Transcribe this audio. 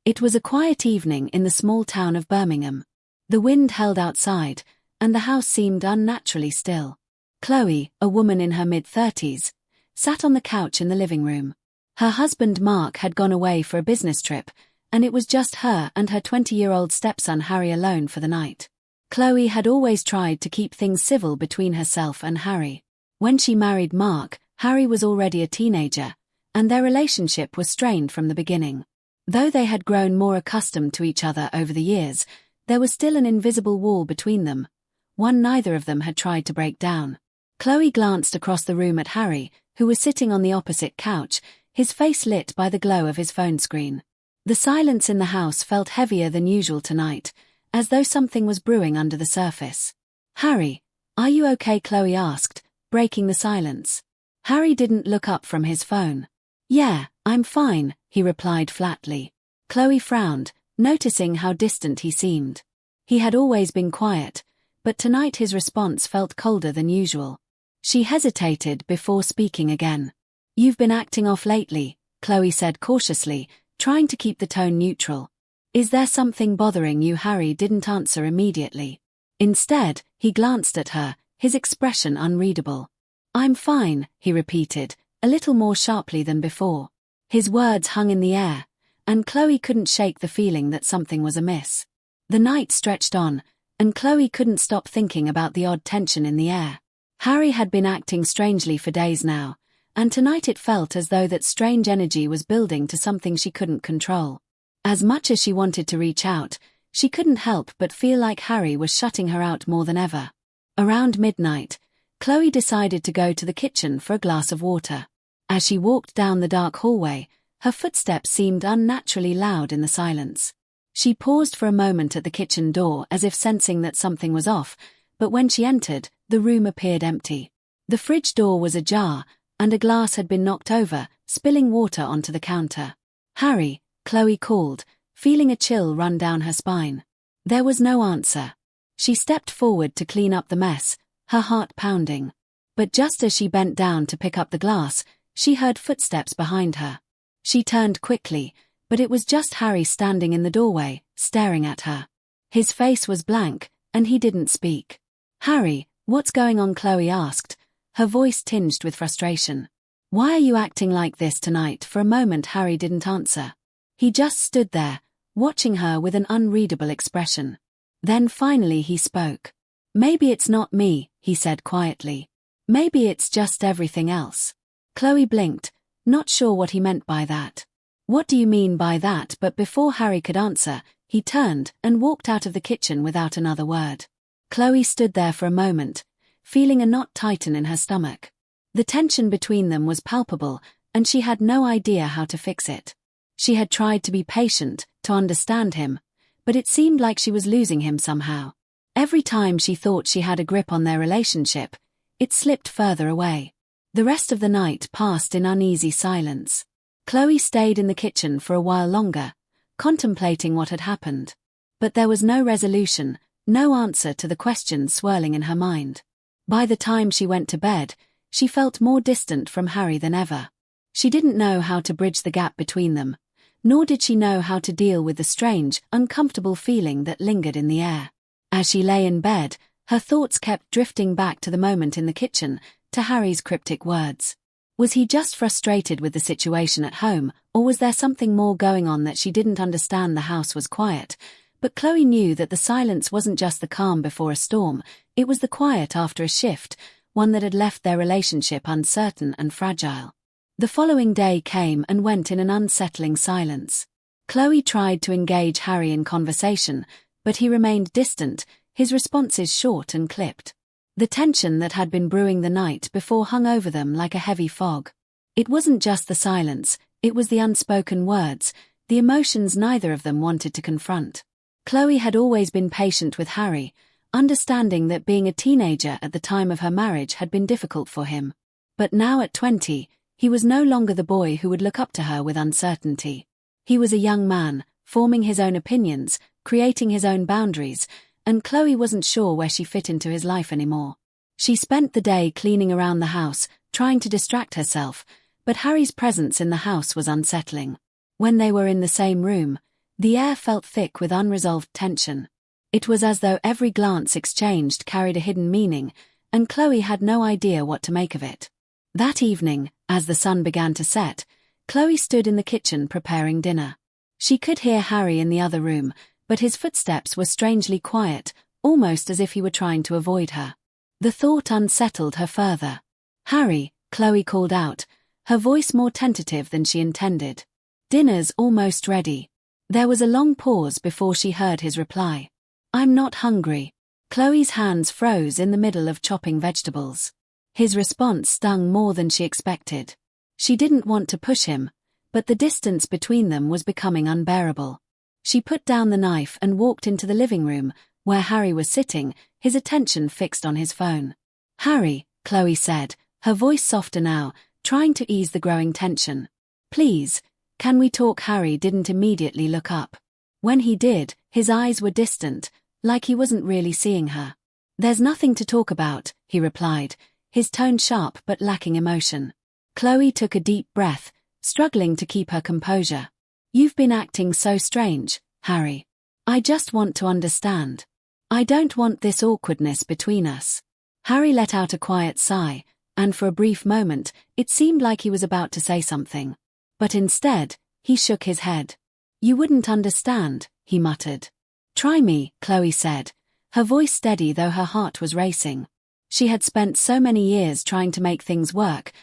It was a quiet evening in the small town of Birmingham. The wind held outside, and the house seemed unnaturally still. Chloe, a woman in her mid-30s, sat on the couch in the living room. Her husband Mark had gone away for a business trip, and it was just her and her 20-year-old stepson Harry alone for the night. Chloe had always tried to keep things civil between herself and Harry. When she married Mark, Harry was already a teenager, and their relationship was strained from the beginning. Though they had grown more accustomed to each other over the years, there was still an invisible wall between them, one neither of them had tried to break down. Chloe glanced across the room at Harry, who was sitting on the opposite couch, his face lit by the glow of his phone screen. The silence in the house felt heavier than usual tonight, as though something was brewing under the surface. "Harry, are you okay?" Chloe asked, breaking the silence. Harry didn't look up from his phone. "Yeah, I'm fine," he replied flatly. Chloe frowned, noticing how distant he seemed. He had always been quiet, but tonight his response felt colder than usual. She hesitated before speaking again. "You've been acting off lately," Chloe said cautiously, trying to keep the tone neutral. "Is there something bothering you?" Harry didn't answer immediately. Instead, he glanced at her, his expression unreadable. "I'm fine," he repeated, a little more sharply than before. His words hung in the air, and Chloe couldn't shake the feeling that something was amiss. The night stretched on, and Chloe couldn't stop thinking about the odd tension in the air. Harry had been acting strangely for days now, and tonight it felt as though that strange energy was building to something she couldn't control. As much as she wanted to reach out, she couldn't help but feel like Harry was shutting her out more than ever. Around midnight, Chloe decided to go to the kitchen for a glass of water. As she walked down the dark hallway, her footsteps seemed unnaturally loud in the silence. She paused for a moment at the kitchen door as if sensing that something was off, but when she entered, the room appeared empty. The fridge door was ajar, and a glass had been knocked over, spilling water onto the counter. "Harry," Chloe called, feeling a chill run down her spine. There was no answer. She stepped forward to clean up the mess, her heart pounding. But just as she bent down to pick up the glass, she heard footsteps behind her. She turned quickly, but it was just Harry standing in the doorway, staring at her. His face was blank, and he didn't speak. "Harry, what's going on?" Chloe asked, her voice tinged with frustration. "Why are you acting like this tonight?" For a moment Harry didn't answer. He just stood there, watching her with an unreadable expression. Then finally he spoke. "Maybe it's not me," he said quietly. "Maybe it's just everything else." Chloe blinked, not sure what he meant by that. "What do you mean by that?" But before Harry could answer, he turned and walked out of the kitchen without another word. Chloe stood there for a moment, feeling a knot tighten in her stomach. The tension between them was palpable, and she had no idea how to fix it. She had tried to be patient, to understand him, but it seemed like she was losing him somehow. Every time she thought she had a grip on their relationship, it slipped further away. The rest of the night passed in uneasy silence. Chloe stayed in the kitchen for a while longer, contemplating what had happened. But there was no resolution, no answer to the questions swirling in her mind. By the time she went to bed, she felt more distant from Harry than ever. She didn't know how to bridge the gap between them, nor did she know how to deal with the strange, uncomfortable feeling that lingered in the air. As she lay in bed, her thoughts kept drifting back to the moment in the kitchen, to Harry's cryptic words. Was he just frustrated with the situation at home, or was there something more going on that she didn't understand? The house was quiet, but Chloe knew that the silence wasn't just the calm before a storm, it was the quiet after a shift, one that had left their relationship uncertain and fragile. The following day came and went in an unsettling silence. Chloe tried to engage Harry in conversation, but he remained distant, his responses short and clipped. The tension that had been brewing the night before hung over them like a heavy fog. It wasn't just the silence, it was the unspoken words, the emotions neither of them wanted to confront. Chloe had always been patient with Harry, understanding that being a teenager at the time of her marriage had been difficult for him. But now at 20, he was no longer the boy who would look up to her with uncertainty. He was a young man, forming his own opinions, creating his own boundaries, and Chloe wasn't sure where she fit into his life anymore. She spent the day cleaning around the house, trying to distract herself, but Harry's presence in the house was unsettling. When they were in the same room, The air felt thick with unresolved tension. It was as though every glance exchanged carried a hidden meaning, and Chloe had no idea what to make of it. That evening, as the sun began to set, Chloe stood in the kitchen preparing dinner. She could hear Harry in the other room, but his footsteps were strangely quiet, almost as if he were trying to avoid her. The thought unsettled her further. "Harry," Chloe called out, her voice more tentative than she intended. "Dinner's almost ready." There was a long pause before she heard his reply. "I'm not hungry." Chloe's hands froze in the middle of chopping vegetables. His response stung more than she expected. She didn't want to push him, but the distance between them was becoming unbearable. She put down the knife and walked into the living room, where Harry was sitting, his attention fixed on his phone. "Harry," Chloe said, her voice softer now, trying to ease the growing tension. "Please, can we talk?" Harry didn't immediately look up. When he did, his eyes were distant, like he wasn't really seeing her. "There's nothing to talk about," he replied, his tone sharp but lacking emotion. Chloe took a deep breath, struggling to keep her composure. "You've been acting so strange, Harry. I just want to understand. I don't want this awkwardness between us." Harry let out a quiet sigh, and for a brief moment, it seemed like he was about to say something. But instead, he shook his head. "You wouldn't understand," he muttered. "Try me," Chloe said, her voice steady though her heart was racing. She had spent so many years trying to make things work,